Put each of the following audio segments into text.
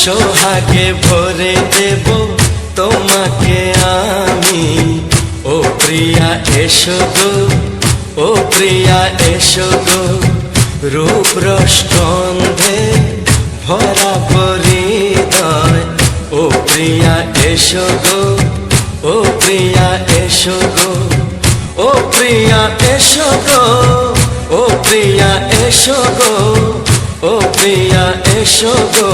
সোহাগে ভরে দেব তোমাকে আমি। ও প্রিয়া এসো গো, ও প্রিয়া এসো গো, রূপ রস গন্ধে ভরা হৃদয়। ও প্রিয়া এসো গো, ও প্রিয়া এসো গো, ও প্রিয়া এসো গো, ও প্রিয়া এসো গো, ও প্রিয়া এসো গো,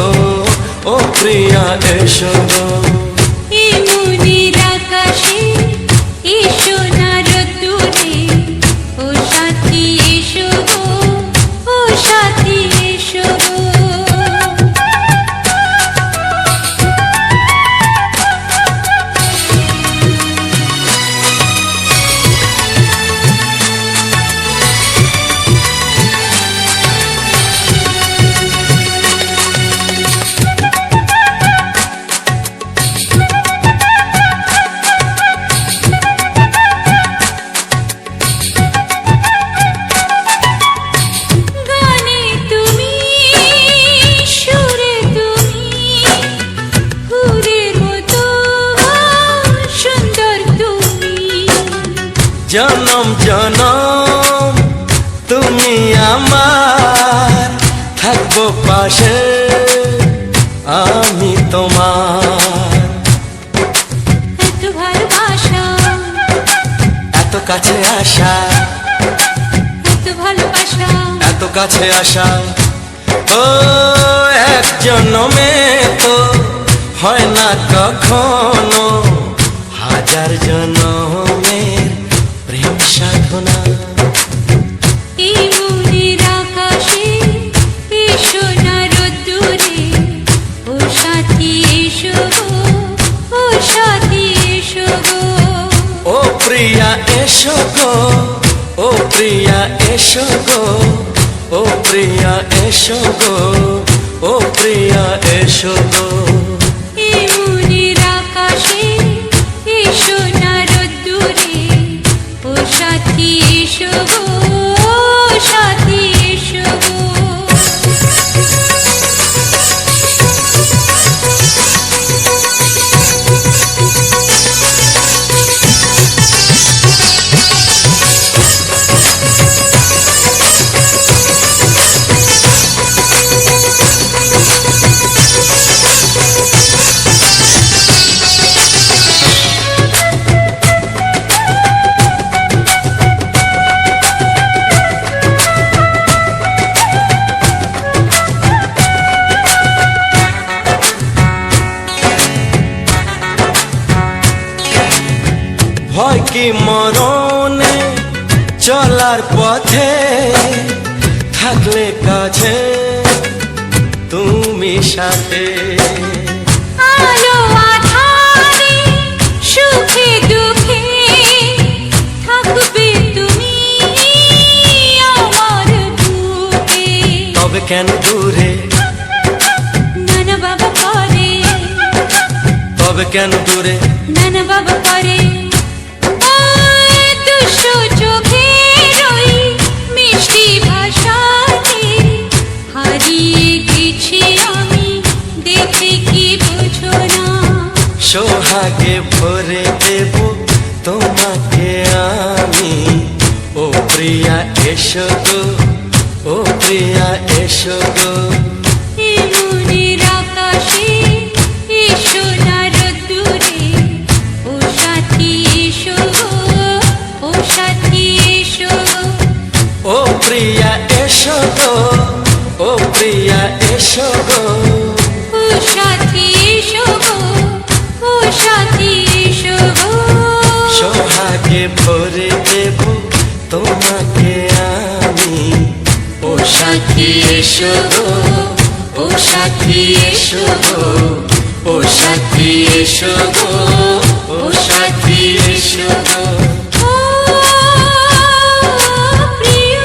ও প্রিয়া এসো গো। এই মনের আকাশে এসো না রোদ্দুরে, ও সাথী এসো গো, ও সাথী এসো গো। জনম জনম তুমি আমার, থাকবো পাশে আমি তোমার। এত ভালোবাসা, এত কাছে আসা, এত ভালোবাসা, এত কাছে আসা। ও এক জন্মে তো হয় না কখনো, হাজার জন্মের প্রেম সাধনা। এই মনের আকাশে এসো না রোদ্দুরে, ও সাথী এসো গো, ও সাথী এসো গো। ও প্রিয়া এসো গো, ও প্রিয়া এসো গো, ও প্রিয়া এসো গো, ও প্রিয়া এসো গো। এই মনের আকাশে এসো না রোদ্দুরে, ও সাথী এসো গো, ও সাথী এসো গো। ভয় কি মরণে চলার পথে, থাকলে কাছে তুমি সাথে। আলো আঁধারে সুখে দুঃখে থাকবে তুমি আমার বুকে। তবে কেন দূরে, নানা বাবা করে, তবে কেন দূরে, নানা বাবা করে। দুশো চোখের ওই মিষ্টি ভাষাতে হারিয়ে গেছি আমি, দেখে কি বোঝো না। সোহাগে ভরে দেব তোমাকে আমি। ও প্রিয়া এসো গো, ও প্রিয়া এসো গো। এই মনের আকাশে এসো না রোদ্দুরে, ও সাথী এসো গো, ও সাথী এসো গো। ও প্রিয়া এসো গো, ও প্রিয়া এসো গো, ও সাথী এসো গো, ও সাথী এসো গো। সোহাগে ভরে দেব তোমাকে আমি। ও সাথী এসো গো, ও সাথী এসো গো, ও সাথী এসো গো, ও সাথী এসো গো। ও প্রিয়,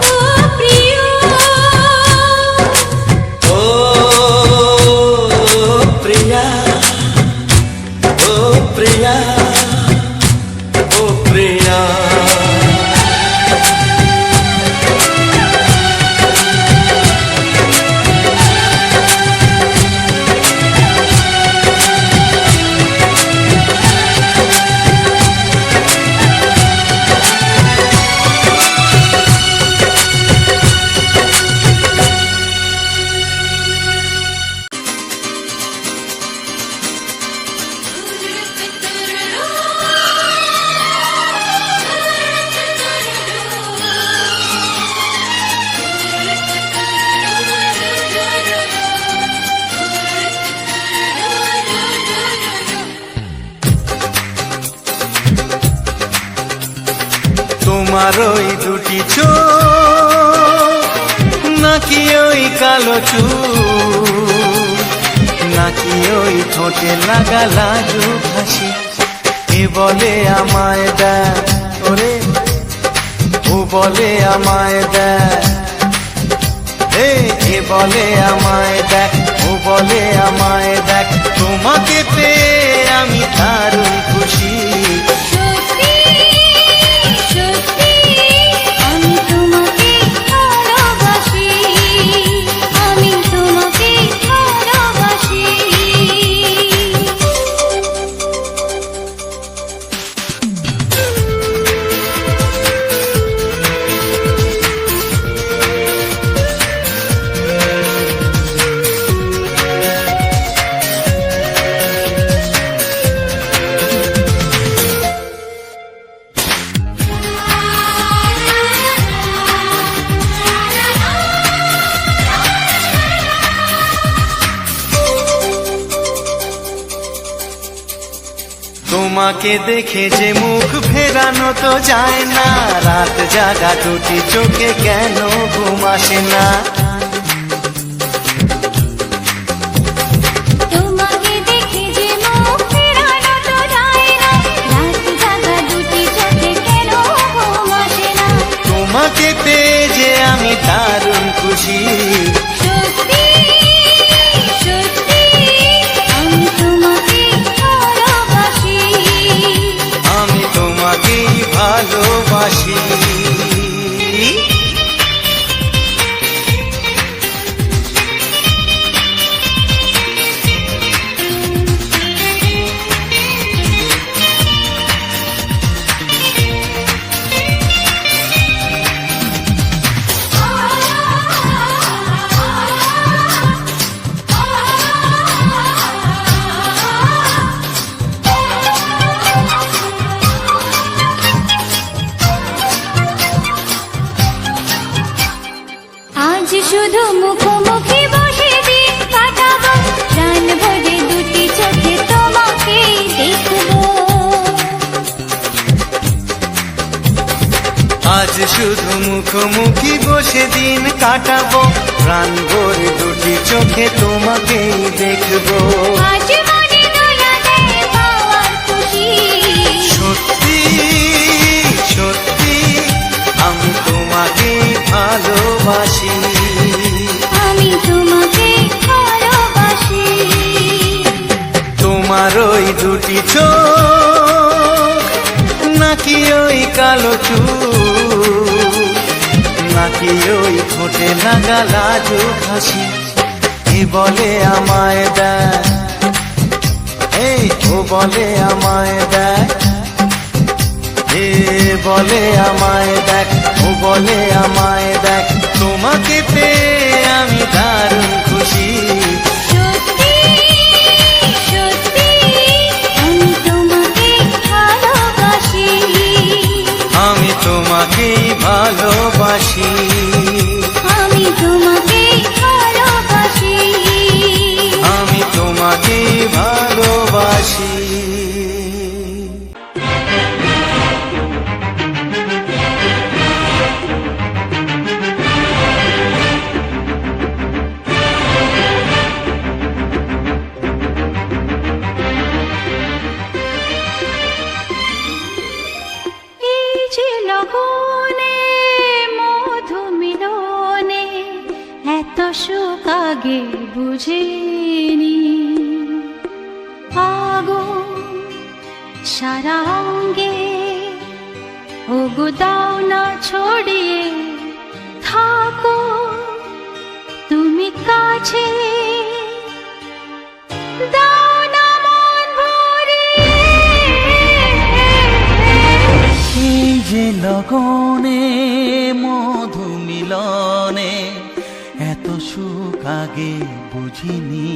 ও প্রিয়, ও প্রিয়া, ও প্রিয়া, ও প্রিয়া। তোমার ওই দুটি চোখ নাকি ওই কালো চুল, নাকি ওই ঠোঁটে লাগা লাজুক হাসি, এ বলে আমায় দেখ ওরে, ও বলে আমায় দেখ, এ বলে আমায় দেখ, ও বলে আমায় দেখ, তোমাকে পেয়ে আমি দারুণ খুশি। সত্যি সত্যি আমি তোমাকে ভালোবাসি, আমি তোমাকে ভালোবাসি। তোমাকে দেখে যে মুখ ফেরানো তো যায় না, রাত জাগা দুটি চোখে কেন ঘুম আসে না। তোমাকে দেখে যে মুখ ফেরানো তো যায় না, রাত জাগা দুটি চোখে কেন ঘুম আসে না। তোমাকে পেয়ে যে আমি দারুণ খুশি। সত্যি সত্যি আমি তোমাকে ভালোবাসি, আমি তোমাকেই ভালোবাসি। আজ শুধু মুখোমুখি বসে দিন কাটাবো, প্রাণ ভরে দুটি চোখে তোমাকে দেখবো। আজ শুধু মুখোমুখি বসে দিন কাটাবো, প্রাণ ভরে দুটি চোখে তোমাকেই দেখবো। আজ মনে দোলা দেয় পাওয়ার খুশি। সত্যি সত্যি আমি তোমাকেই ভালোবাসি। আমি তোমাকে ভালোবাসি। তোমার ওই দুটি চোখ নাকি ওই কালো চুল, নাকি ওই ঠোঁটে লাগা লাজুক হাসি, এ বলে আমায় দেখ, এই ও বলে আমায় দেখ, এ বলে আমায় দেখ, ও বলে আমায় দেখ, তোমাকে পেয়ে আমি দারুণ খুশি। সত্যি সত্যি আমি তোমাকে ভালোবাসি, আমি তোমাকেই ভালোবাসি। আমি তোমাকে ভালোবাসি। আমি তোমাকেই ভালোবাসি। এই যে লগনে মধু মিলনে এত সুখ আগে বুঝিনি, আগুন সারা অঙ্গে ওগো দাও না ছড়িয়ে থাকো তুমি কাছে, দাও না মন ভরিয়ে। এই যে লগনে মধু মিলনে এত সুখ আগে বুঝিনি,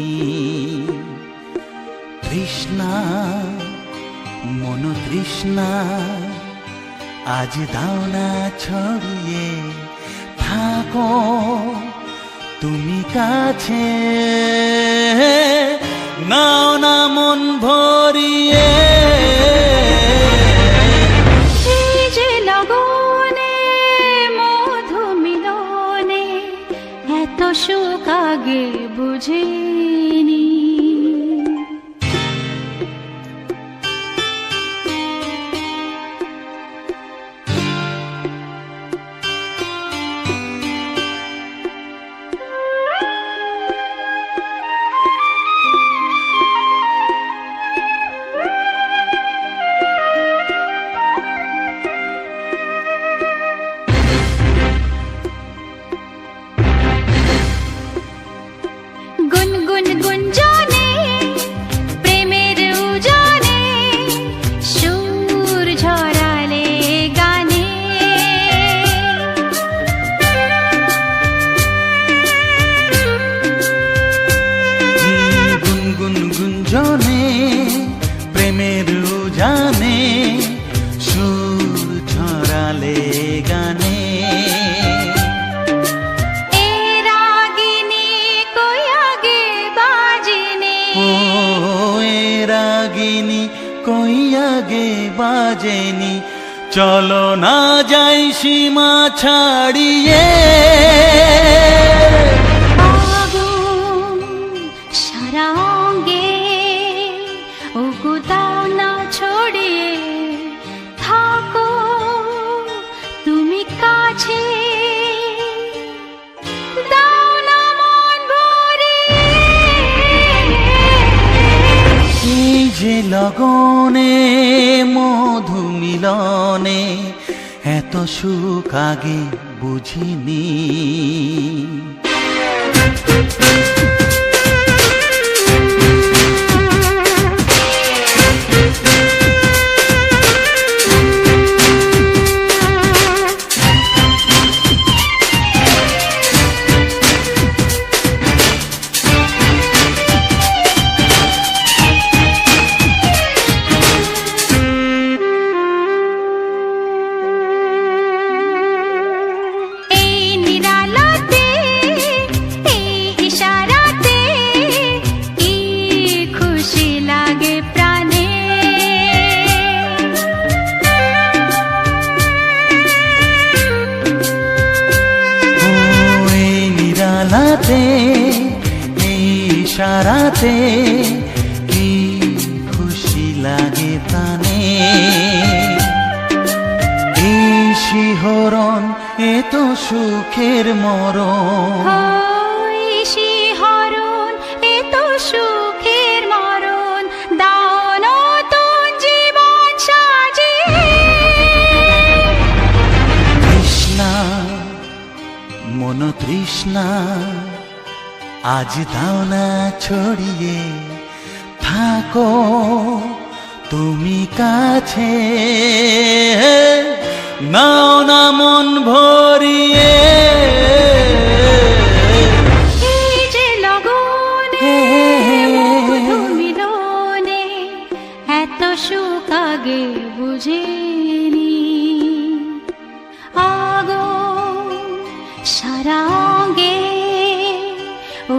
তৃষ্ণা মন তৃষ্ণা আজ দাও না ছড়িয়ে থাকো তুমি কাছে, নাও না মন ভরিয়ে। এই যে লগনে এত সুখ আগে বুঝিনি। গুনগুন গুঞ্জনে প্রেমের উজানে সুর ঝরালে গানে, গুনগুন গুঞ্জনে প্রেমের উজানে সুর ছড়ালে গানে। এ রাগিনী কই আগে বাজেনি, ও এ রাগিনী কই আগে বাজেনি, চলো না যাই সীমা ছাড়িয়ে। আগুন সারা অঙ্গে ওগো দাও না ছড়িয়ে, থাকো তুমি কাছে, দাও না মন ভরিয়ে। এই যে লগনে মধু মিলনে এত সুখ আগে বুঝিনি। এই নিরালাতে এই ইশারাতে কি খুশি লাগে প্রাণে, ও এই নিরালাতে এই ইশারাতে কি খুশি লাগে প্রাণে। এই শিহরণ এ তো সুখের মরণ, ওই শিহরণ এ তো সুখের মরণ, দাও নতুন জীবন সাজিয়ে। তৃষ্ণা মন তৃষ্ণা আজ দাও না ছড়িয়ে, থাকো তুমি কাছে, নাও না মন ভরিয়ে। এই যে লগনে মধু মিলনে এত সুখ আগে বুঝিনি। আগুন সারা অঙ্গে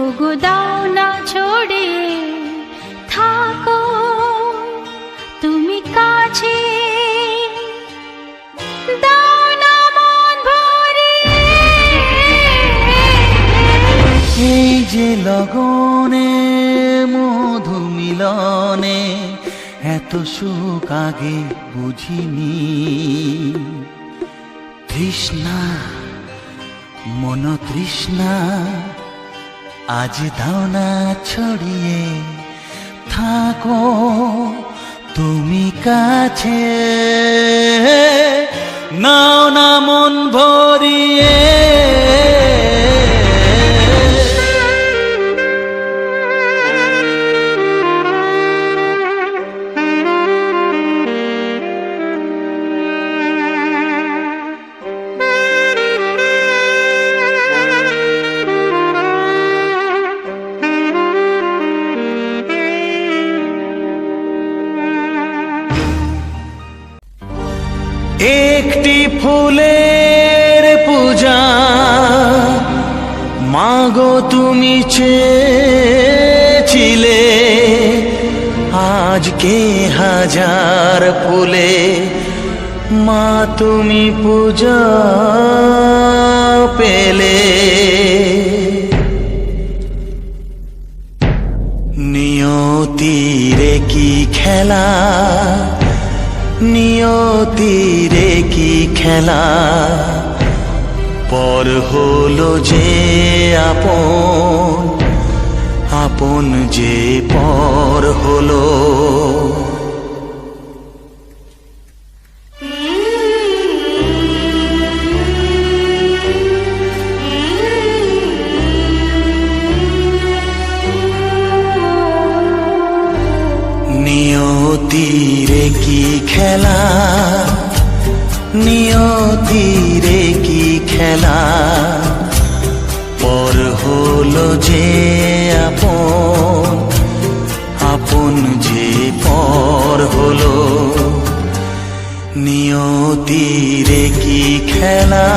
ওগো দাও না ছড়িয়ে, থাকো তুমি কাছে, দাও না মন ভরিয়ে। এই যে লগনে মধু মিলনে এত সুখ আগে বুঝিনি। তৃষ্ণা মন তৃষ্ণা আজ দাও না ছড়িয়ে, থাকো তুমি কাছে, নাও না মন ভরিয়ে। একটি ফুলের পূজা মাগো তুমি চেয়েছিলে, আজকে হাজার ফুলে মা তুমি পূজা পেলে। খেলা, পর হলো যে আপন, আপন যে পর হলো। নিয়তিরে কি খেলা, নিয়তিরে কি খেলা, পর হলো যে আপন, আপন যে পর হলো। নিয়তিরে কি খেলা,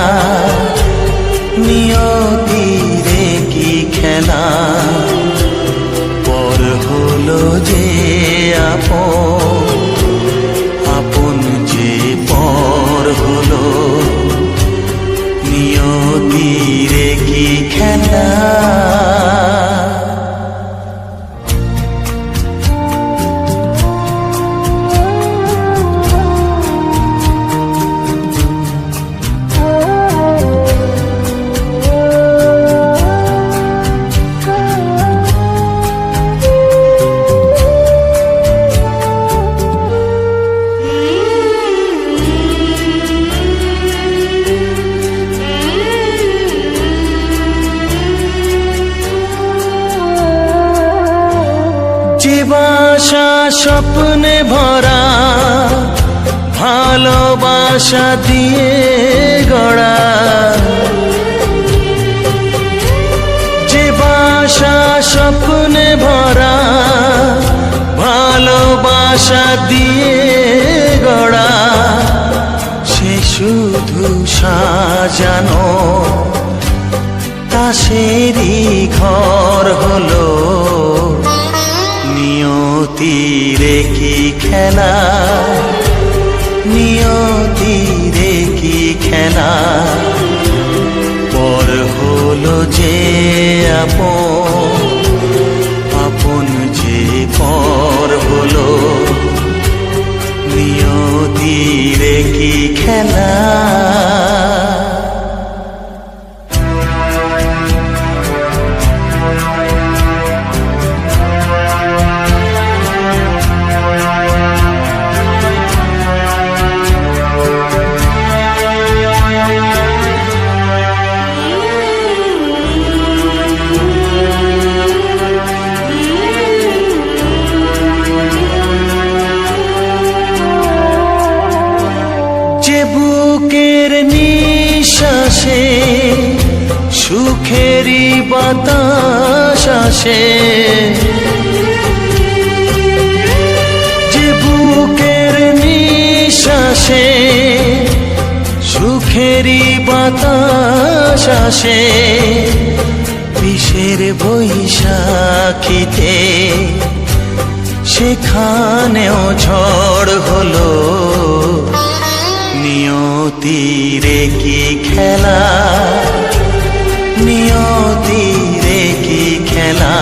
নিয়তিরে কি খেলা, পর হলো যে আপন, আপন যে পর হলো। নিয়তিরে কি খেলা। যে বাসা স্বপ্নে ভরা, ভালোবাসা দিয়ে গড়া, যে বাসা স্বপ্নে ভরা, ভালোবাসা দিয়ে গড়া, সে শুধু সাজানো তাসেরই ঘর হলো। নিয়তিরে কি খেলা, নিয়তিরে কি খেলা, পর হলো যে আপন, আপন যে পর হলো। নিয়তিরে কি খেলা। যে বুকের নিঃশ্বাসে সুখেরই বাতাস আসে, যে বুকের নিঃশ্বাসে সুখেরই বাতাস আসে, বিষের বৈশাখীতে সেখানেও ঝড় হলো। নিয়তিরে কি খেলা, নিয়তিরে কি খেলা,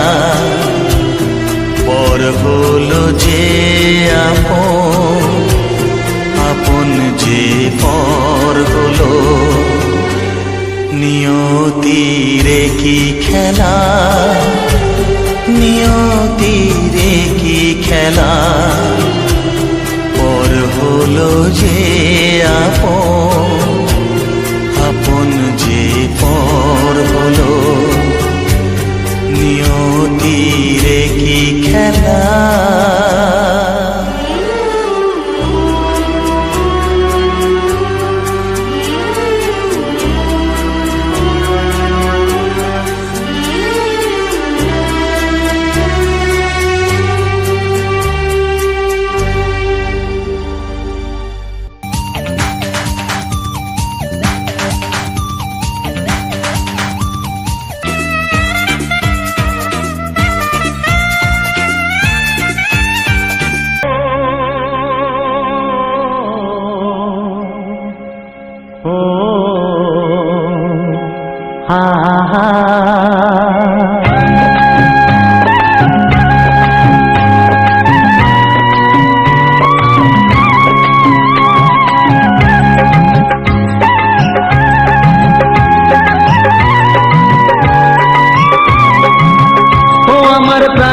পর হলো যে আপন, আপন যে পর হলো। নিয়তিরে কি খেলা, নিয়তিরে কি খেলা, পর হলো যে আপন, আপন যে পর হলো। নিয়তিরে কি খেলা।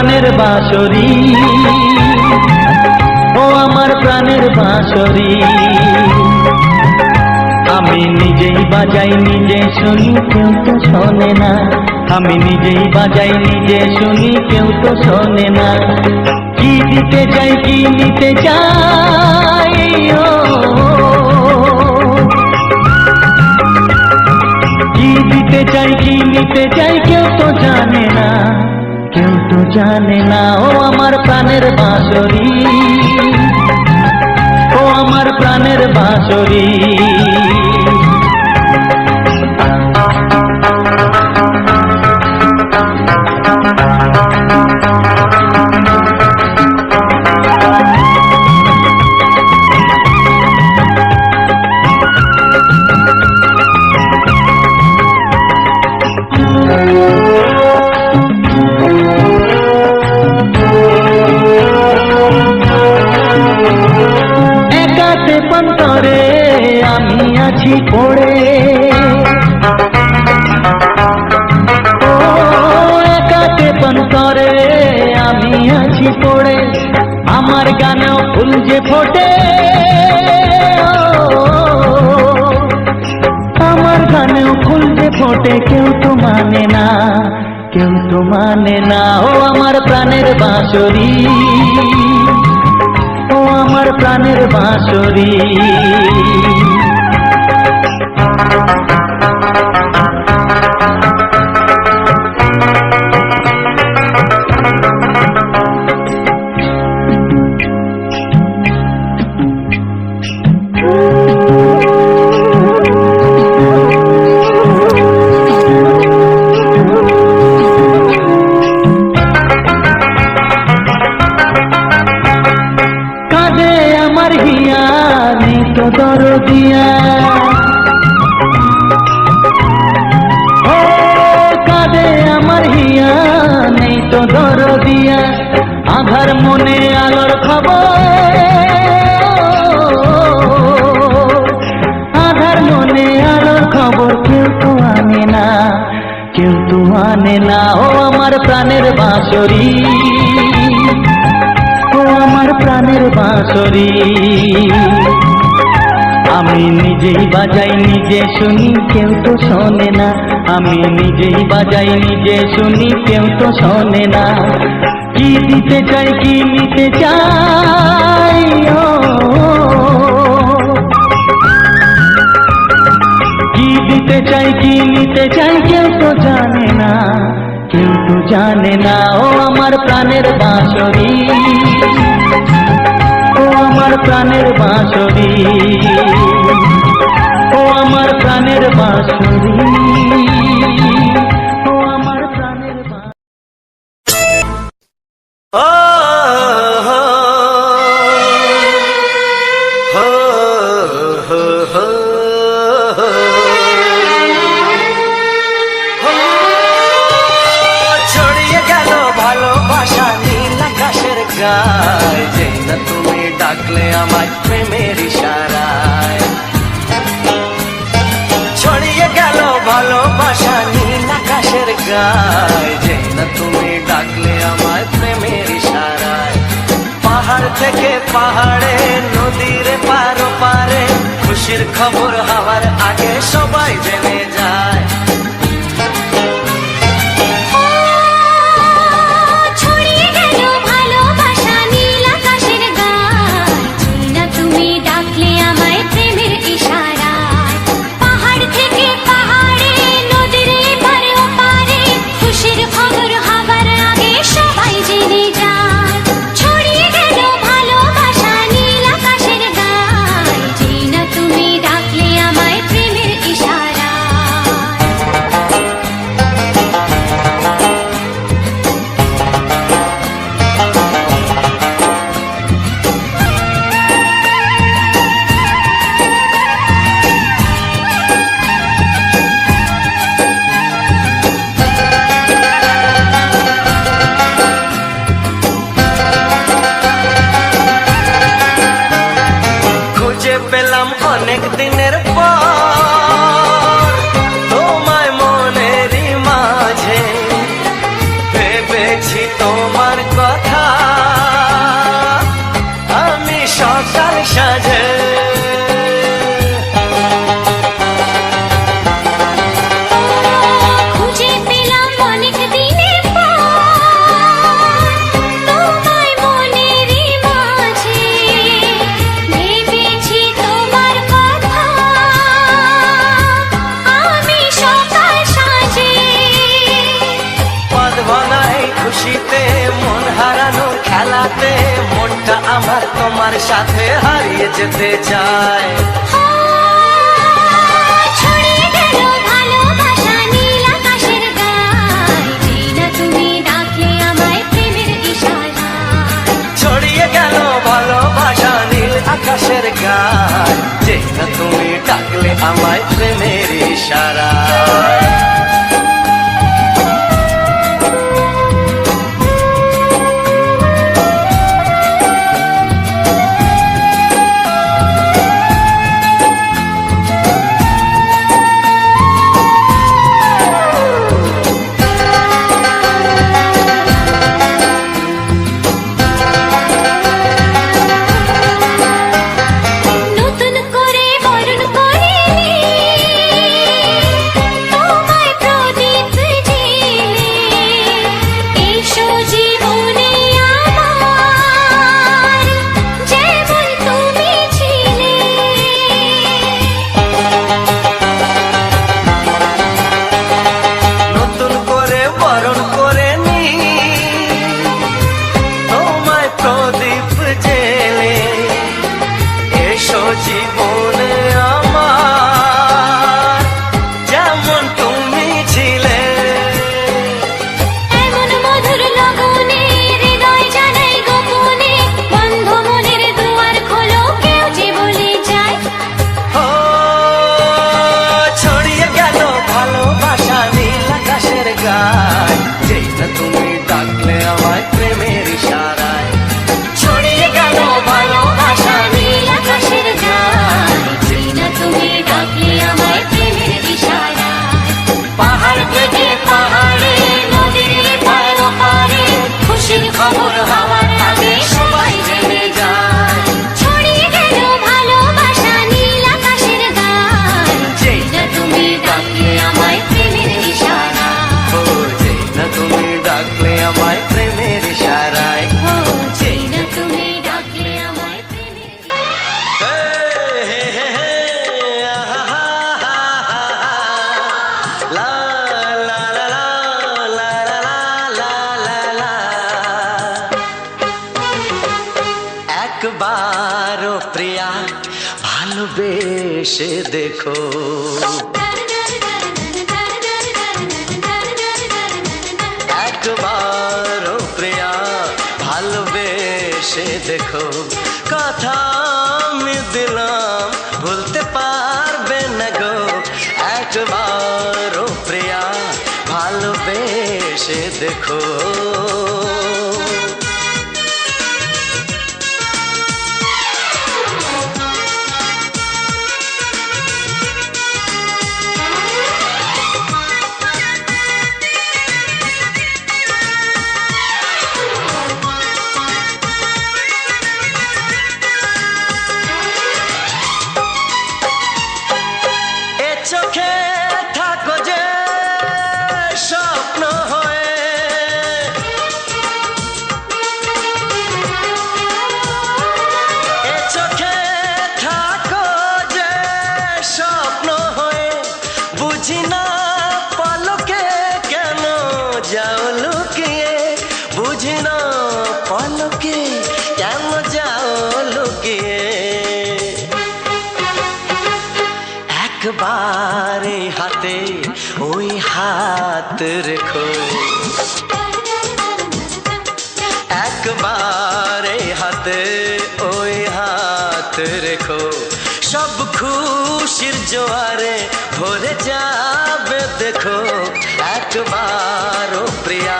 প্রাণের বাঁশরি, ও আমার প্রাণের বাঁশরি। আমি নিজেই বাজাই নিজে শুনি, কেউ তো শোনে না। আমি নিজেই বাজাই নিজে শুনি, কেউ তো শোনে না। কি দিতে চাই কি নিতে চাই, ও কি দিতে চাই কি নিতে চাই, কেউ তো জানে না, কেউ তো জানে না। ও আমার প্রাণের বাঁশরি, ও আমার প্রাণের বাঁশরি। একাতে পন্তরে আমি আছি পড়ে, ও একাতে পন্তরে আমি আছি পড়ে। আমার গানেও ফুল যে ফোটে, আমার গানেও ফুল যে ফোটে, কেউ তো মানে না, কেউ তো মানে না। ও আমার প্রাণের বাঁশরি, ও আমার প্রাণের বাঁশরি। কাঁদে আমার হিয়া, নেই তো দরদিয়া, ও কাঁদে আমার হিয়া, নেই তো দরদিয়া। আধার মনে আলোর খবর, আধার মনে আলোর খবর, কেউ তো আনে না, কেউ তো আনে না। ও আমার প্রাণের বাঁশরি, ও আমার প্রাণের বাঁশরি। আমি নিজেই বাজাই নিজে শুনি, কেউ তো শোনে না। আমি নিজেই বাজাই নিজে শুনি, কেউ তো শোনে না। কি দিতে চাই কি নিতে চাই, ও কি দিতে চাই কি নিতে চাই, কেউ তো জানে না, কেউ তো জানে না। ও আমার প্রাণের বাঁশরি, ও আমার প্রাণের বাঁশরি, ও আমার প্রাণের বাঁশরি, ও আমার প্রাণের বাঁশরি। ও হো হো হো হো হো। ছড়িয়ে গেল ভালোবাসা নীল আকাশের গায়, যেই না তুমি ডাকলে আমায় প্রেমের ইশারায়। ছড়িয়ে গেল ভালোবাসা নীল আকাশের গায়, যেই না তুমি ডাকলে আমায় প্রেমের ইশারায়। পাহাড় থেকে পাহাড়ে, নদীর পারো পারে, খুশির খবর হওয়ার আগে সবাই জেনে যায়। ছড়িয়ে গেল ভালোবাসা নীল আকাশের গায়, যেই না তুমি ডাকলে আমায় প্রেমের ইশারায়। পাহাড় থেকে পাহাড়ে, নদীর এপারে ওপারে, খুশির খবর হবার আগে সবাই জেনে যায়। ছড়িয়ে গেল ভালোবাসা নীল আকাশের গায়, যেই না তুমি ডাকলে আমায় প্রেমের ইশারায়। সাথে হারিয়ে যেতে চায়। ছড়িয়ে গেল ভালোবাসা নীল আকাশের গায়, যেই না তুমি ডাকলে আমায় প্রেমের ইশারায়। ছড়িয়ে গেল ভালোবাসা নীল আকাশের গায়, যেই না তুমি ডাকলে আমায় প্রেমের ইশারায়। নতুন করে বরণ করিনি তোমায় প্রদীপ জেলে, এসো জীবনে আমার যেমন তুমি ছিলে। নতুন করে বরণ করে নি তোমায় প্রদীপ জেলে, এসো জীবনে আমার যেমন তুমি ছিলে। এমন মধুর লগনে হৃদয় জানাই গোপনে, বন্ধ মনের দুয়ার খোলো কেউ যে বলে যায়। ও ছড়িয়ে গেল ভালোবাসা নীল আকাশের গায়, যেই না তুমি ডাকলে আমায় প্রেমের ইশারায়। ছড়িয়ে গেল ভালোবাসা নীল আকাশের গায়, যেই না তুমি ডাকলে আমায় প্রেমের ইশারায়। পাহাড় থেকে পাহাড়ে নদীর পার পারে খুশির খবর হওয়ার আগে সবাই জেনে যায়। ছড়িয়ে গেল ভালোবাসা নীল আকাশের গায়, যেই না তুমি ডাকলে আমায় প্রেমের ইশারায়। ও যেই না তুমি ডাকলে আমায় প্রেমের ইশারায়। ও যেই না তুমি ডাকলে আমায় প্রেমের হে, হে, হে, হে, আহা, হা, হা, হা, হা। লা, লা, লা, লা, লা, লা, লা, লা, লা, লা। একবারও প্রিয়া ভালোবেসে দেখো, একবারও প্রিয়া ভালোবেসে দেখো। কথা আমি দিলাম ভুলতে পারবে না গো, একবারও প্রিয়া ভালোবেসে দেখো। এ চোখে থাকো যে স্বপ্ন হয়ে, এ চোখে থাকো যে স্বপ্ন হয়ে, বুঝি না পলকে কেন যাও লুকিয়ে, বুঝি না পলকে কেন যাও লুকিয়ে। একবার এই হাতে ওই হাত রেখো, একবার এই হাতে ওই হাত রেখো, সব খুশির জোয়ারে ভরে যাবে দেখো। একবারও প্রিয়া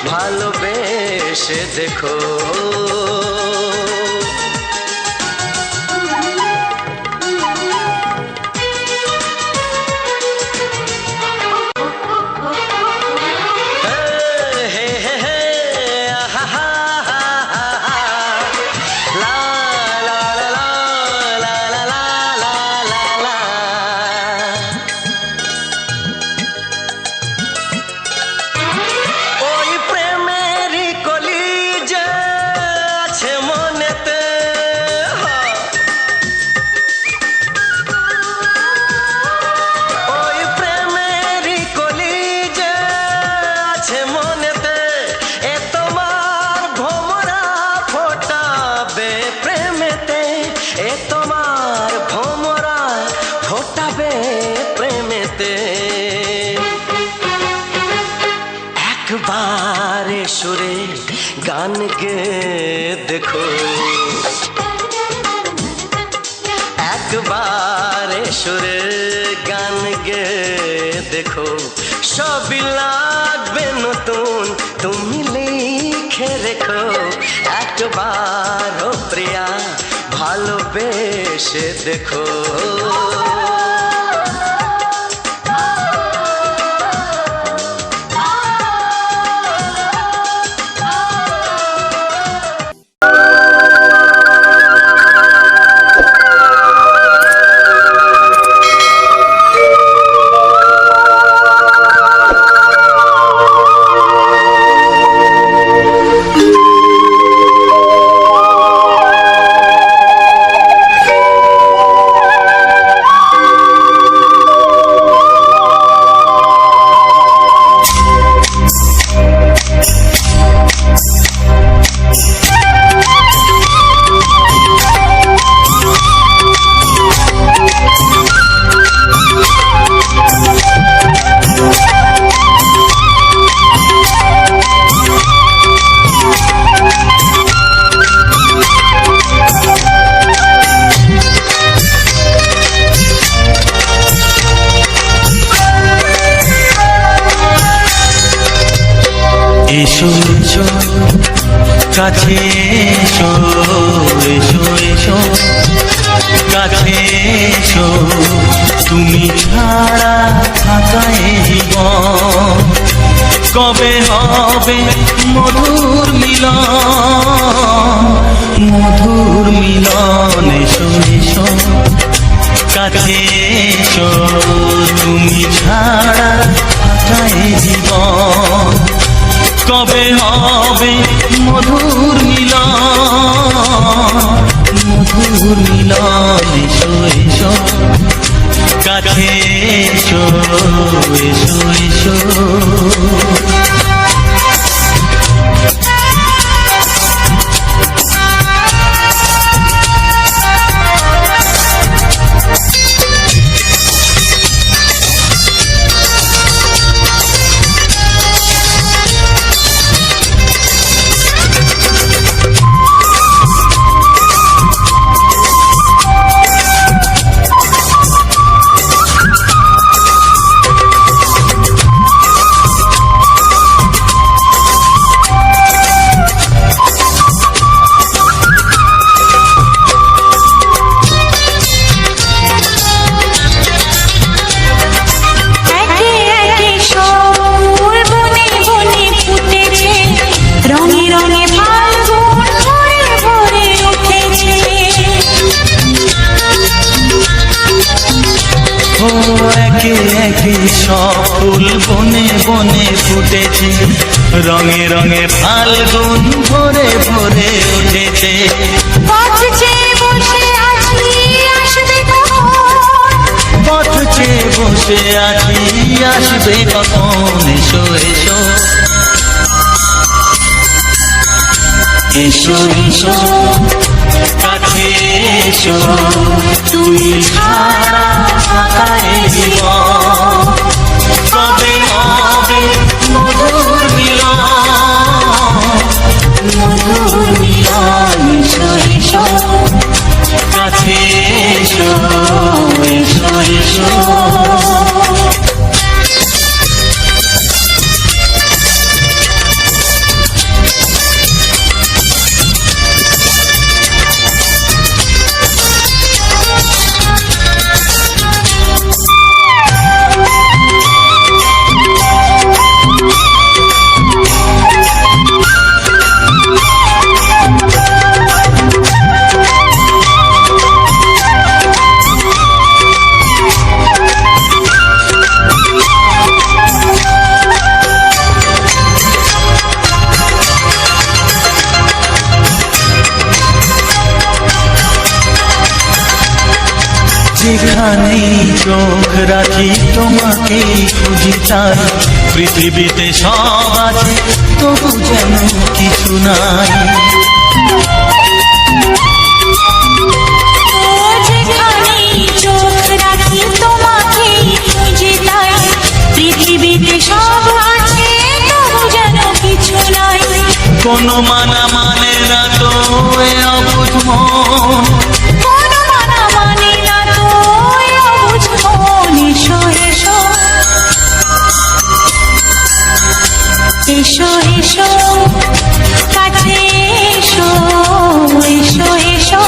ভালোবেসে দেখো। হে, হে, হে, আহা, হা, হা, হা, হা। লা, লা, লা, লা, লা, লা, লা, লা, লা, লা। ওই প্রেমেরই কলি যে আছে একবার সুরে গান গে দেখো, একবার সুরে গান গে দেখো, সবই লাগবে নতুন, তুমি লিখে রেখো। একবার ও প্রিয়া ভালোবেসে দেখো। এসো এসো কাছে এসো, এসো এসো কাছে এসো, তুমি ছাড়া থাকা এ জীবন কবে হবে মধুর মিলন, মধুর মিলন। এসো এসো কাছে এসো, তুমি ছাড়া থাকা এ জীবন কবে হবে মধুর মিলন, মধুর মিলন। এসো এসো কাছে এসো, এসো এসো। একে একে সব ফুল বনে বনে ফুটেছে, রঙে রঙে ফাল্গুন ভরে ভরে উঠেছে। পথ চেয়ে বসে আছি আসবে কখন, পথ চেয়ে বসে আছি আসবে কখন। এসো এসো এসো এসো কাছে এসো, তুমি ছাড়া থাকা এ জীবন কবে হবে মধুর মিলন, মধুর মিলন। এসো এসো কাছে এসো, এসো এসো। যেখানেই চোখ রাখি তোমাকেই খুঁজি, তাই পৃথিবীতে সব আছে তবু যেন কিছু নাই। যেখানেই চোখ রাখি তোমাকেই খুঁজি, তাই পৃথিবীতে সব আছে তবু যেন কোনো মানা মানে না তো এ অবুঝ মন, কোনো মানা মানে না তো এ অবুঝ মন। এসো এসো এসো এসো কাছে এসো, এসো এসো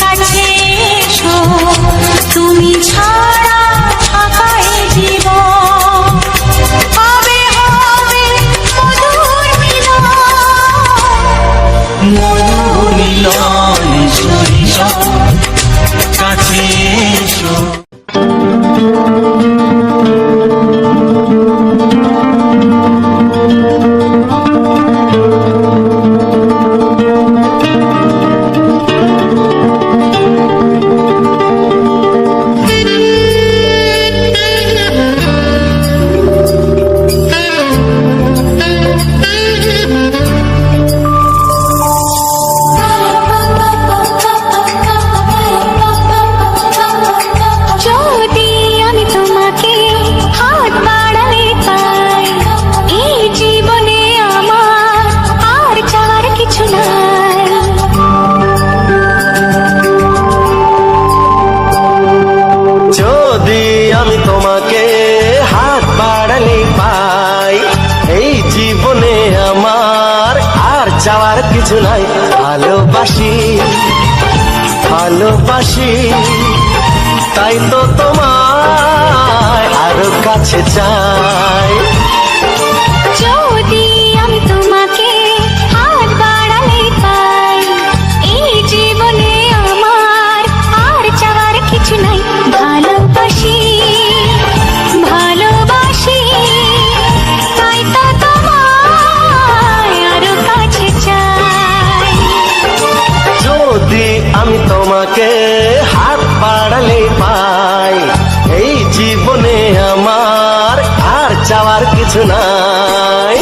কাছে এসো, তুমি ছাড়া ফাঁকা এ জীবন। হবে হবে মধুর মিলন, মধুর মিলন। এসো এসো কাছে এসো। যদি আমি তোমাকে হাত বাড়ালে পাই, এই জীবনে আমার আর চাওয়ার কিছু নাই। যদি আমি তোমাকে হাত বাড়ালে পাই, এই জীবনে আমার আর চাওয়ার কিছু নাই। ভালোবাসি ভালোবাসি, তাই তো তোমায় আরো কাছে চাই। যদি আমি তোমাকে হাত বাড়ালে পাই, এই জীবনে আমার আর চাওয়ার কিছু নাই। ভালোবাসি ভালোবাসি, তাই তো তোমায় আরো কাছে চাই। যদি আমি তোমাকে হাত বাড়ালে পাই, এই জীবনে আমার আর চাওয়ার কিছু নাই।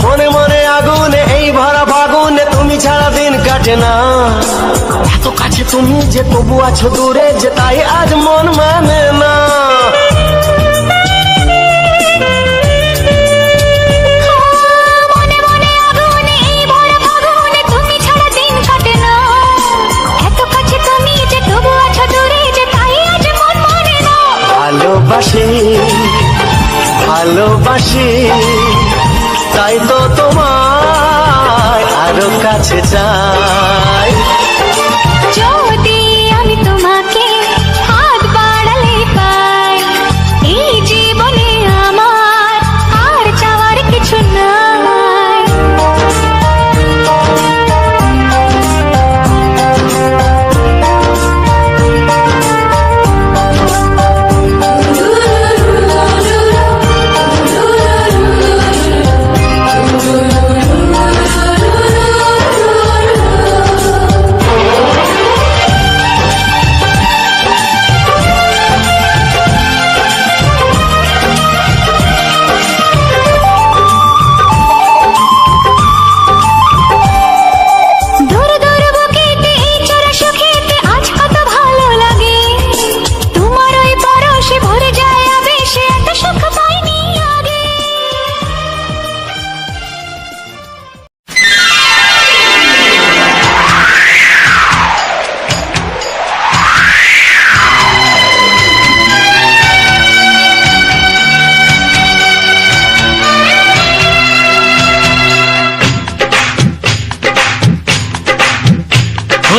মনে মনে আগুনে এই ভরা ফাগুনে তুমি ছাড়া দিন কাটে না। এত কাছে তুমি যে তবু আছো দূরে, যে তাই আজ মন মানে না। মনে মনে আগুনে এই ভরা ফাগুনে তুমি ছাড়া দিন কাটে না। এত কাছে তুমি যে তবু আছো দূরে, যে তাই আজ মন মানে না। ভালোবাসি ভালোবাসি, তাই তো তোমায় আরো কাছে চাই। যদি আমি তোমাকে হাত বাড়ালে পাই, এই জীবনে আমার আর চাওয়ার কিছু নাই। দূর দূর বুকেতে এই চোরা সুখেতে আজ কত ভালো লাগে, তোমার ওই পরশে ভরে যায় আবেশে, এত সুখ পাইনি আগে।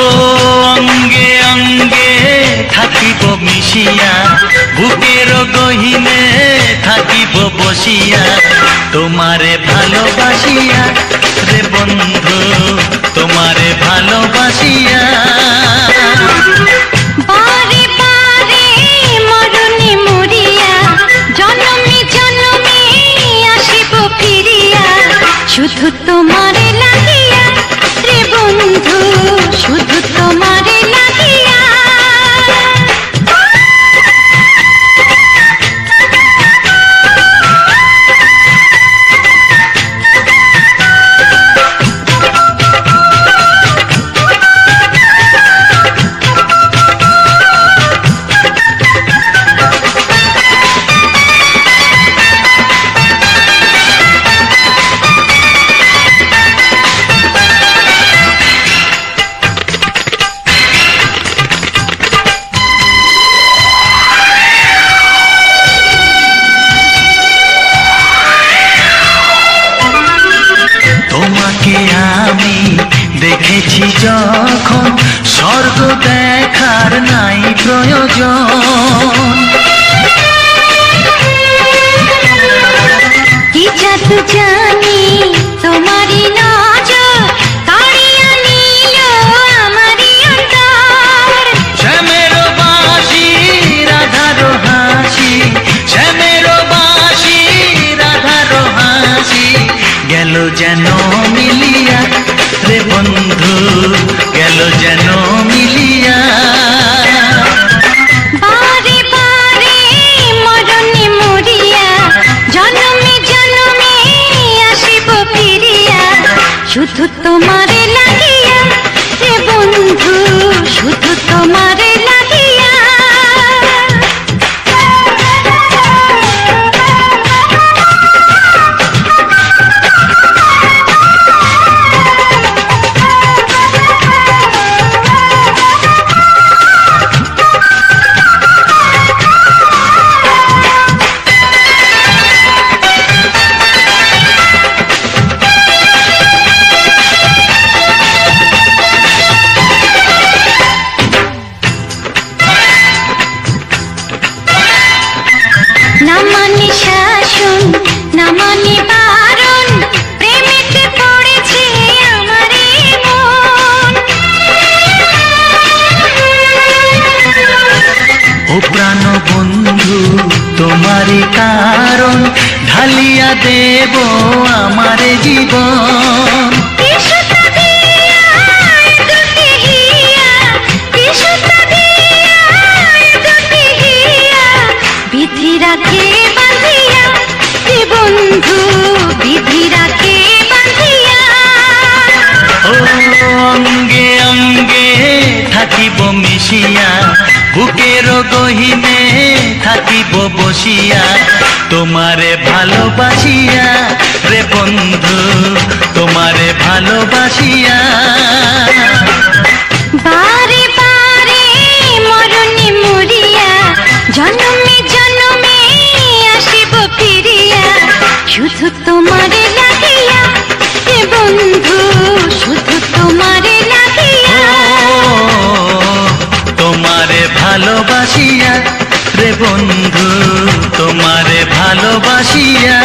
ও অঙ্গে অঙ্গে থাকিব মিশিয়া, বুকের গহিনে থাকিব বসিয়া, তোমারে ভালোবাসিয়া রে বন্ধু, তোমারে ভালোবাসিয়া। বারে বারে মরণে মরিয়া, জনমে জনমে আসিব ফিরিয়া, শুধু তোমারে লাগিয়া রে বন্ধু, শুধু তোমারে লাগিয়া। এসেছি যখন স্বর্গ দেখার নাই প্রয়োজন। কি জাদু জানি তোমারই নজর কাড়িয়া নিল আমারই অন্তর। শ্যামের বাঁশি রাধার হাসি, শ্যামের বাঁশি রাধার হাসি, গেল যেন মিলিয়া রে বন্ধু, গেল যেন মিলিয়া। বারে বারে মরণে মরিয়া জনমে জনমে আসিব ফিরিয়া, শুধু তোমারে লাগিয়া রে বন্ধু, শুধু তোমারে লাগিয়া। না মানে শাসন, না মানে বারণ, প্রেমেতে পড়েছে আমারে মন। ও প্রাণ বন্ধু তোমারই কারণ, ঢালিয়া দেব আমারে জীবন। বিশুতা দিয়া দুটি হিয়া, বিশুতা দিয়া দুটি হিয়া, বিধি রাখে বাঁধিয়া হে বন্ধু, বিধি রাখে বাঁধিয়া। ও অঙ্গে অঙ্গে থাকিব মিশিয়া, বুকের গহিনে থাকিব বসিয়া, তোমারে ভালোবাসিয়া রে বন্ধু, তোমারে ভালোবাসিয়া। বারে বারে মরণে মরিয়া জনমে জনমে আসিব ফিরিয়া, শুধু তোমারে লাগিয়া হে বন্ধু, শুধু তোমারে লাগিয়া। তোমারে ভালোবাসিয়া রে বন্ধু, তোমারে ভালোবাসিয়া।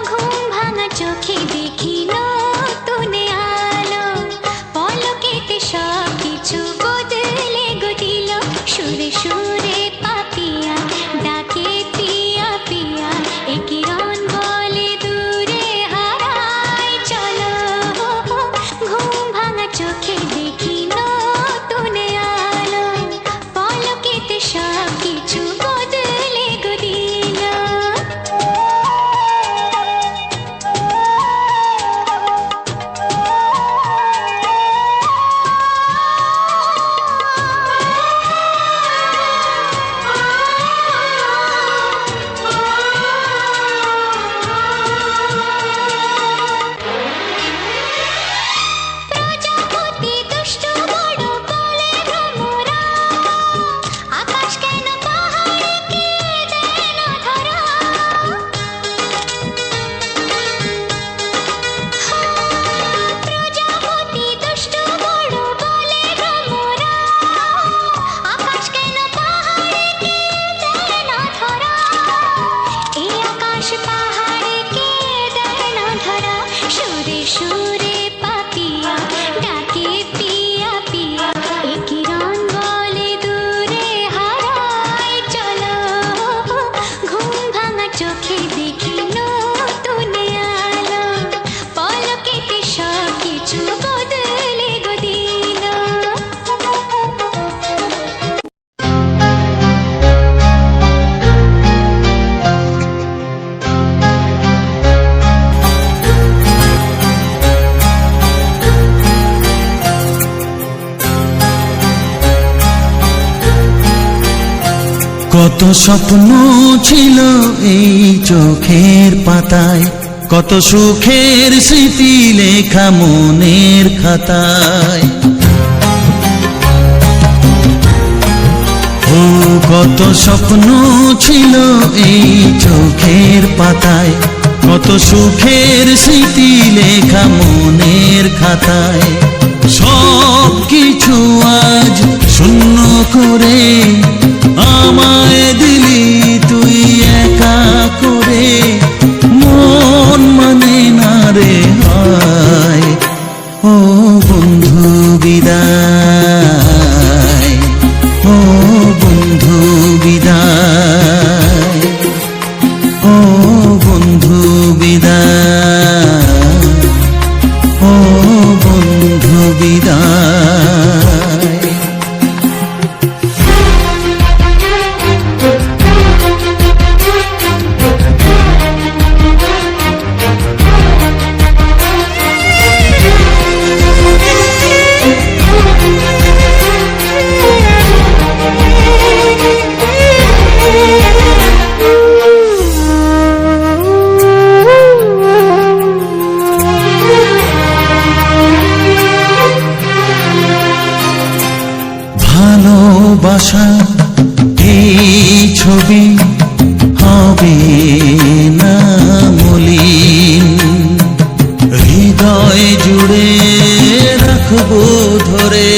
ঘুম ভাঙা চোখে কত স্বপ্ন ছিল এই চোখের পাতায়, কত সুখের স্মৃতি লেখা মনের খাতায়। ও কত স্বপ্ন ছিল এই চোখের পাতায়, কত সুখের স্মৃতি লেখা মনের খাতায়। সব কিছু আজ শূন্য করে আমায় দিলি তুই একা করে, মন মানে না রে হায়। ও বন্ধু বিদায়, ও বন্ধু বিদায়, ও বন্ধু বিদায়, ও বন্ধু বিদায়। ভালোবাসা এই ছবি হবে না মলিন, হৃদয় জুড়ে রাখবো ধরে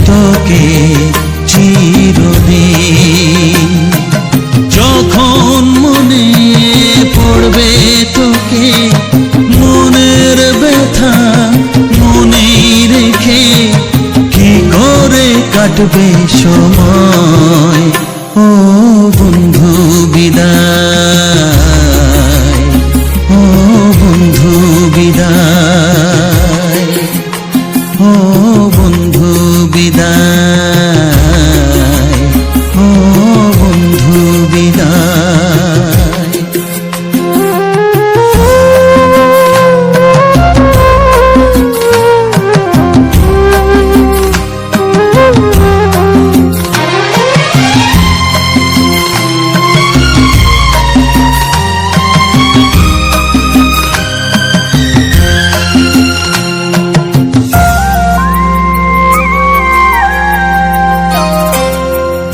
তোকে চিরদিন। যখন মনে পড়বে তোকে মনের ব্যথা মনে রেখে, কি করে কাটবে সময়। ও বন্ধু বিদায়, ও বন্ধু বিদায়, ও বন্ধু বিদায়, ও বন্ধু বিদায়।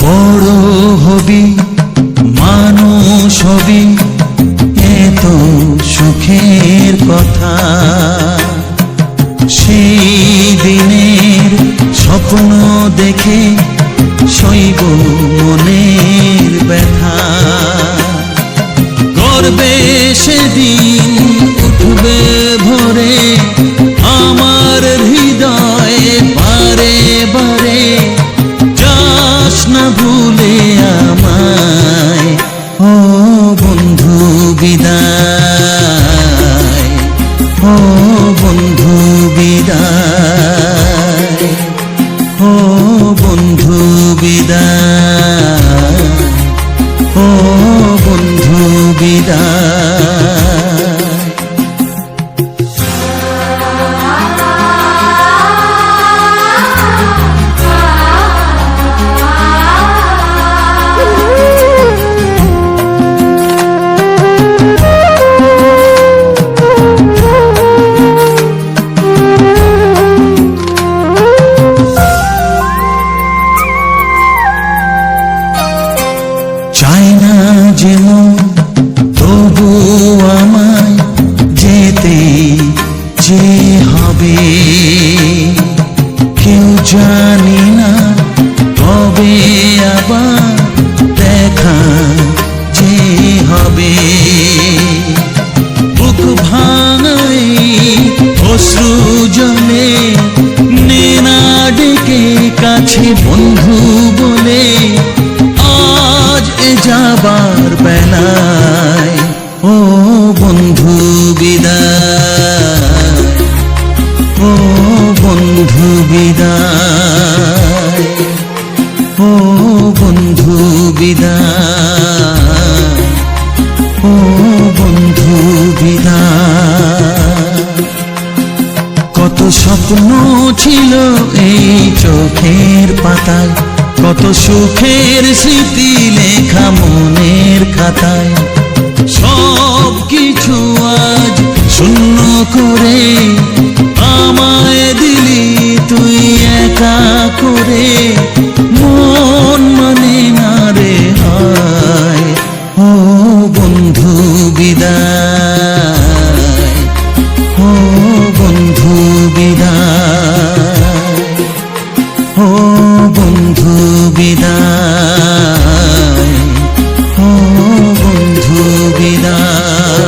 বড় হবি মানুষ হবি এত সুখের কথা, সেই দিনের স্বপ্ন দেখে সইব মনের ব্যথা। গর্বে সেদিন উঠবে ভরে আমার হৃদয়ে বারে বারে, যাস না ভুলে আমায়। ও বন্ধু বিদায়, ও বন্ধু বিদায়, ও বন্ধু বিদায়, ও বন্ধু বিদায়। চাই না যেমন তবু আমায় যেতে যে হবে, কেউ জানি না কবে আবার দেখা যে হবে। বুক ভাঙাই অশ্রু জলে নে না ডেকে কাছে বন্ধু বলে, আজ এ যাবার বেলায়। ও বন্ধু বিদায়, ও বন্ধু বিদায়, ও বন্ধু বিদায়, ও বন্ধু বিদায়। কত স্বপ্ন ছিল এই চোখের পাতায়, কত সুখের স্মৃতি লেখা মনের খাতায়, সব কিছু আজ শূন্য করে আমায় দিলি তুই একা করে। মন মানে না রে হায়, ও বন্ধু বিদায়, ও বন্ধু বিদায়, ও বন্ধু বিদায়, ও বন্ধু বিদায়,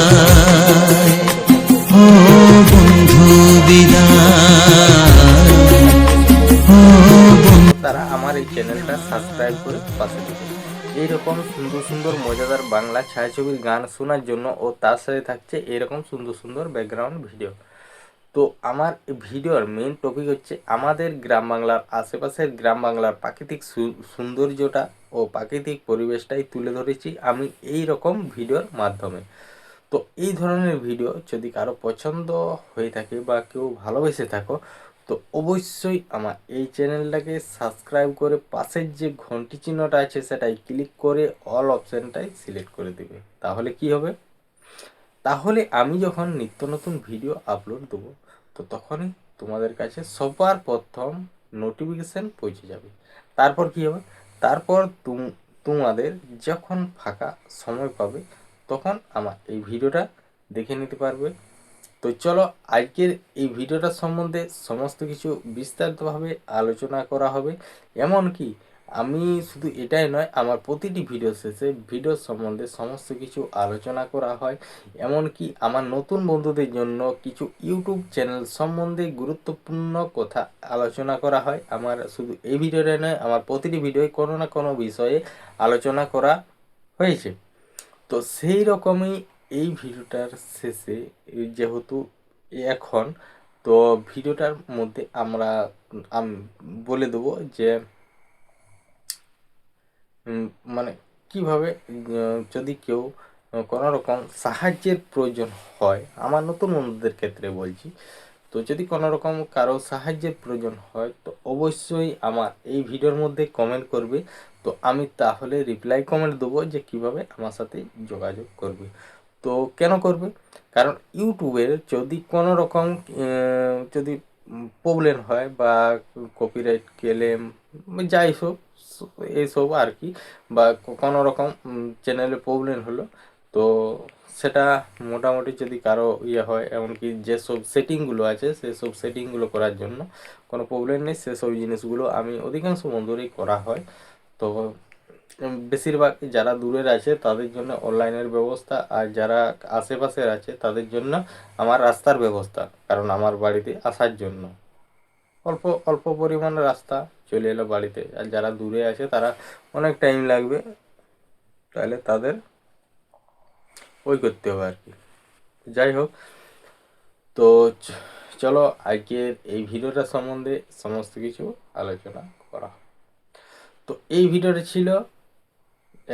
ও বন্ধু বিদায়, ও বন্ধু। তারা আমার এই চ্যানেলটা সাবস্ক্রাইব করে পাশে দিবে। এইরকম সুন্দর সুন্দর মজাদার বাংলা ছায়াছবির গান শোনার জন্য ও তার সাথে থাকছে এরকম সুন্দর সুন্দর ব্যাকগ্রাউন্ড ভিডিও। তো আমার ভিডিওর মেইন টপিক হচ্ছে আমাদের গ্রাম বাংলার আশেপাশের গ্রাম বাংলার প্রাকৃতিক সৌন্দর্যটা ও প্রাকৃতিক পরিবেশটাই তুলে ধরেছি আমি এই রকম ভিডিওর মাধ্যমে। তো এই ধরনের ভিডিও যদি কারো পছন্দ হয়ে থাকে বা কেউ ভালোবেসে থাকো, তো অবশ্যই আমার এই চ্যানেলটাকে সাবস্ক্রাইব করে পাশের যে ঘন্টি চিহ্নটা আছে সেটাই ক্লিক করে অল অপশানটাই সিলেক্ট করে দেবে। তাহলে কি হবে, তাহলে আমি যখন নিত্য নতুন ভিডিও আপলোড দেবো তো তখনই তোমাদের কাছে সবার প্রথম নোটিফিকেশান পৌঁছে যাবে। তারপর কি হবে, তারপর তোমাদের যখন ফাঁকা সময় পাবে তখন আমার এই ভিডিওটা দেখে নিতে পারবে। তো চলো আজকের এই ভিডিওটার সম্বন্ধে সমস্ত কিছু বিস্তারিতভাবে আলোচনা করা হবে। এমনকি আমি শুধু এটাই নয়, আমার প্রতিটি ভিডিও শেষে ভিডিও সম্বন্ধে সমস্ত কিছু আলোচনা করা হয়। এমনকি আমার নতুন বন্ধুদের জন্য কিছু ইউটিউব চ্যানেল সম্বন্ধে গুরুত্বপূর্ণ কথা আলোচনা করা হয়। আমার শুধু এই ভিডিওটাই নয়, আমার প্রতিটি ভিডিওয় কোনো না কোনো বিষয়ে আলোচনা করা হয়েছে। তো সেই রকমই এই ভিডিওটার শেষে যেহেতু এখন, তো ভিডিওটার মধ্যে আমরা বলে দেবো যে মানে কিভাবে যদি কেউ কোনো রকম সাহায্যের প্রয়োজন হয়, আমার নতুন বন্ধুদের ক্ষেত্রে বলছি, তো যদি কোনো রকম কারো সাহায্যের প্রয়োজন হয় তো অবশ্যই আমার এই ভিডিওর মধ্যে কমেন্ট করবে। তো আমি তাহলে রিপ্লাই কমেন্ট দেবো যে কিভাবে আমার সাথে যোগাযোগ করবে। তো কেন করবে, কারণ ইউটিউবের যদি কোনো রকম যদি প্রবলেম হয় বা কপিরাইট ক্লেম যাই সব এইসব আর কি, বা কোনো রকম চ্যানেলে প্রবলেম হলো, তো সেটা মোটামুটি যদি কারো ইয়ে হয়, এমনকি যেসব সেটিংগুলো আছে সেসব সেটিংগুলো করার জন্য কোনো প্রবলেম নেই, সেসব জিনিসগুলো আমি অধিকাংশ বন্ধুরই করা হয়। তো বেশিরভাগ যারা দূরের আছে তাদের জন্য অনলাইনের ব্যবস্থা, আর যারা আশেপাশের আছে তাদের জন্য আমার রাস্তার ব্যবস্থা, কারণ আমার বাড়িতে আসার জন্য অল্প অল্প পরিমাণে রাস্তা চলে এলো বাড়িতে, আর যারা দূরে আছে তারা অনেক টাইম লাগবে, তাহলে তাদের ওই করতে হবে আর কি। যাই হোক, তো চলো আজকের এই ভিডিওটা সম্বন্ধে সমস্ত কিছু আলোচনা করা। তো এই ভিডিওটা ছিল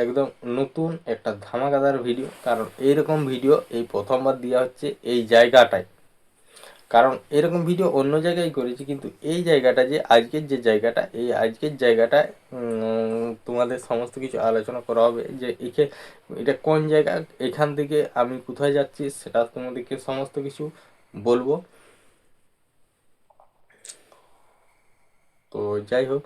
একদম নতুন একটা ধামাকাদার ভিডিও, কারণ এইরকম ভিডিও এই প্রথমবার দেওয়া হচ্ছে এই জায়গাটায়। কারণ এরকম ভিডিও অন্য জায়গায় করেছি, কিন্তু এই জায়গাটা যে আজকের যে জায়গাটা, এই আজকের জায়গাটায় তোমাদের সমস্ত কিছু আলোচনা করা হবে যে এটা কোন জায়গা, এখান থেকে আমি কোথায় যাচ্ছি সেটা তোমাদেরকে সমস্ত কিছু বলবো। তো যাই হোক,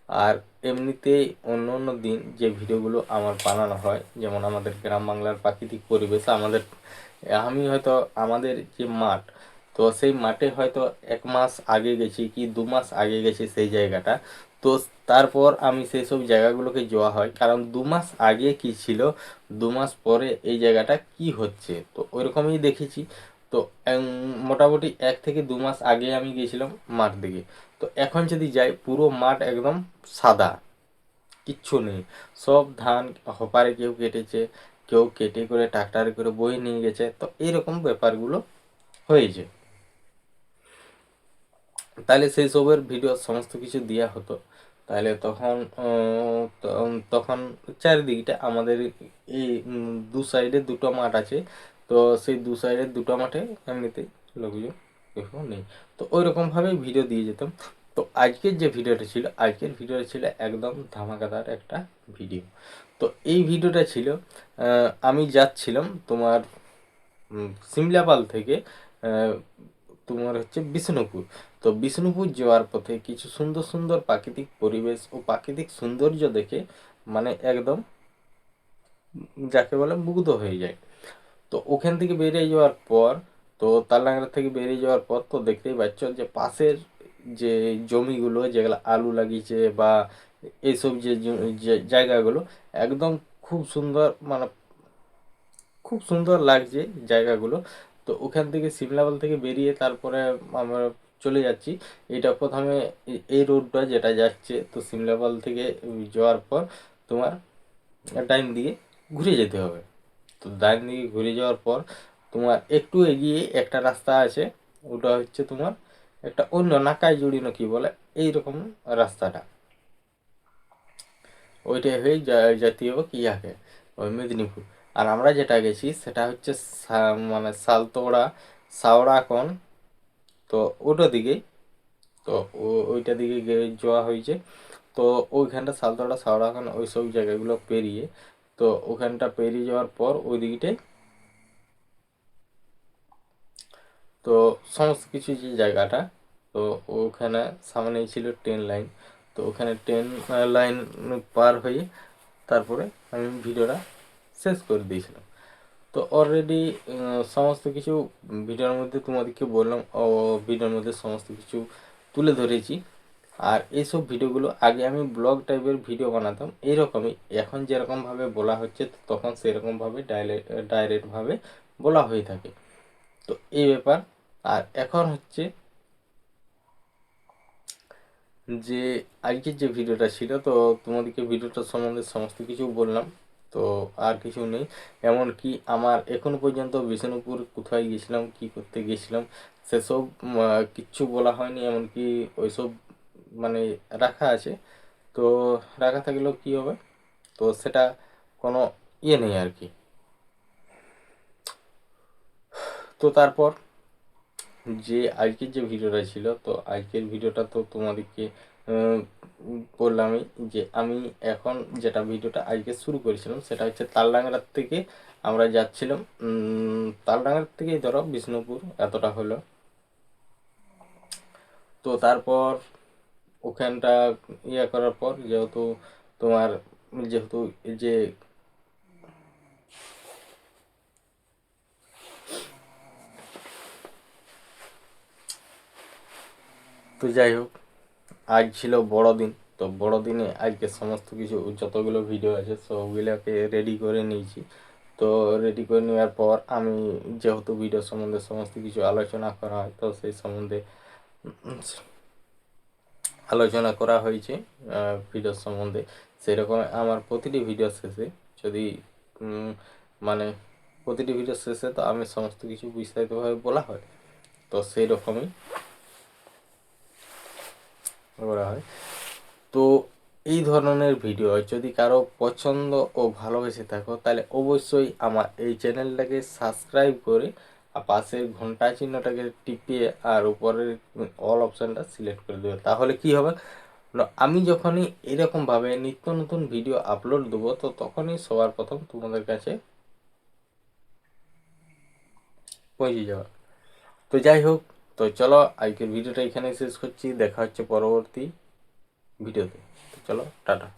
আর এমনিতেই অন্য অন্য দিন যে ভিডিওগুলো আমার বানানো হয়, যেমন আমাদের গ্রাম বাংলার প্রাকৃতিক পরিবেশ, আমি হয়তো আমাদের যে মাঠ, তো সেই মাঠে হয়তো 1 মাস আগে গেছি কি 2 মাস আগে গেছি সেই জায়গাটা, তো তারপর আমি সেই সব জায়গাগুলোকে যাওয়া হয়, কারণ 2 মাস আগে কি ছিল, 2 মাস পরে এই জায়গাটা কি হচ্ছে, তো ওইরকমই দেখেছি। তো মোটামুটি 1 থেকে 2 মাস আগে আমি গিয়েছিলাম মাঠ দিকে। তো এখন যদি যাই, পুরো মাঠ একদম সাদা, কিচ্ছু নেই, সব ধান হপারে কেউ কেটেছে, কেউ কেটে করে ট্রাক্টরে করে বয়ে নিয়ে গেছে, তো এইরকম ব্যাপারগুলো হয়েছে। তাহলে সেই সবের ভিডিও সমস্ত কিছু দেওয়া হতো, তাহলে তখন চারিদিকটা আমাদের এই 2 সাইডে 2টো মাঠ আছে, তো সেই 2 সাইডের 2টো মাঠে এমনিতেই লোকজন কেউ নেই, তো ওই রকমভাবেই ভিডিও দিয়ে যেতাম। তো আজকের যে ভিডিওটা ছিল, আজকের ভিডিওটা ছিল একদম ধামাকাদার একটা ভিডিও। তো এই ভিডিওটা ছিল আমি যাচ্ছিলাম তোমার সিমলাপাল থেকে তোমার হচ্ছে বিষ্ণুপুর। তো বিষ্ণুপুর যাওয়ার পথে কিছু সুন্দর সুন্দর প্রাকৃতিক পরিবেশ ও প্রাকৃতিক সৌন্দর্য দেখে মানে একদম যাকে বলে মুগ্ধ হয়ে যায়। তো ওখান থেকে বেরিয়ে যাওয়ার পর, তো তালডাংরা থেকে বেরিয়ে যাওয়ার পর তো দেখতেই পাচ্ছ যে পাশের যে জমিগুলো যেগুলো আলু লাগিয়েছে বা এইসব যে জায়গাগুলো একদম খুব সুন্দর, মানে খুব সুন্দর লাগছে জায়গাগুলো। তো ওখান থেকে সিমলাপাল থেকে বেরিয়ে তারপরে আমরা চলে যাচ্ছি। এটা প্রথমে এই রোডটা যেটা যাচ্ছে, তো সিমলাপাল থেকে যাওয়ার পর তোমার ডাইন দিকে ঘুরে যেতে হবে। তো ডাইন দিকে ঘুরে যাওয়ার পর তোমার একটু এগিয়ে একটা রাস্তা আছে, ওটা হচ্ছে তোমার একটা অন্য নাকায় জুড়িনো কি বলে এইরকম রাস্তাটা, ওইটা হয়ে যেতে হবে কি আগে ওই মেদিনীপুর। আর আমরা যেটা গেছি সেটা হচ্ছে মানে সাওড়াকন। তো ওটা দিকেই, তো ওইটা দিকে যাওয়া হয়েছে। তো ওইখানটা সাওড়াকন ওই সব জায়গাগুলো পেরিয়ে, তো ওখানটা পেরিয়ে যাওয়ার পর ওই দিকটাই তো সমস্ত কিছু যে জায়গাটা, তো ওখানে সামনেই ছিল ট্রেন লাইন। তো ওখানে ট্রেন লাইন পার হয়ে তারপরে আমি ভিডিওটা শেষ করে দিয়েছিলাম। তো অলরেডি সমস্ত কিছু ভিডিওর মধ্যে তোমাদেরকে বললাম, ও ভিডিওর মধ্যে সমস্ত কিছু তুলে ধরেছি। আর এইসব ভিডিওগুলো আগে আমি ব্লগ টাইপের ভিডিও বানাতাম এইরকমই, এখন যেরকমভাবে বলা হচ্ছে তখন সেরকমভাবে ডাইরেক্টভাবে বলা হয়ে থাকে। তো এই ব্যাপার। আর এখন হচ্ছে যে আজকের যে ভিডিওটা ছিল, তো তোমাদেরকে ভিডিওটা সম্বন্ধে সমস্ত কিছু বললাম। তো আর কিছু নেই, এমনকি আমার এখনো পর্যন্ত বিষ্ণুপুর কোথায় গেছিলাম, কি করতে গেছিলাম সেসব কিচ্ছু বলা হয়নি। এমনকি ওইসব মানে রাখা আছে, তো রাখা থাকলেও কি হবে, তো সেটা কোনো ইয়ে নেই আর কি। তো তারপর যে আজকের যে ভিডিওটা ছিল, তো আজকের ভিডিওটা তো তোমাদেরকে বললামই যে আমি এখন যেটা ভিডিওটা আজকে শুরু করেছিলাম সেটা হচ্ছে তালডাংরার থেকে আমরা যাচ্ছিলাম, তালডাংরার থেকেই ধরো বিষ্ণুপুর এতটা হলো। তো তারপর ওখানটা ইয়ে করার পর যেহেতু যে তো যাই হোক, আজ ছিল বড়দিন। তো বড়দিনে আজকে সমস্ত কিছু যতগুলো ভিডিও আছে সবগুলোকে রেডি করে নিয়েছি। তো রেডি করে নেওয়ার পর আমি যেহেতু ভিডিও সম্বন্ধে সমস্ত কিছু আলোচনা করা হয়, তো সেই সম্বন্ধে আলোচনা করা হয়েছে ভিডিও সম্বন্ধে। সেরকম আমার প্রতিটি ভিডিও শেষে যদি মানে প্রতিটি ভিডিও শেষে তো আমি সমস্ত কিছু বিস্তারিতভাবে বলা হয়, তো সেই রকমই করা হয়। তো এই ধরনের ভিডিও যদি কারো পছন্দ ও ভালোবেসে থাকো তাহলে অবশ্যই আমার এই চ্যানেলটাকে সাবস্ক্রাইব করে আর পাশের ঘন্টা চিহ্নটাকে টিপিয়ে আর উপরের অল অপশানটা সিলেক্ট করে দেবে। তাহলে কি হবে না, আমি যখনই এরকমভাবে নিত্য নতুন ভিডিও আপলোড দেবো তো তখনই সবার প্রথম তোমাদের কাছে পৌঁছে যাবে। তো যাই হোক, তো চলো আজকের ভিডিওটা এখানে শেষ করছি, দেখা হচ্ছে পরবর্তী ভিডিওতে। তো চলো টাটা।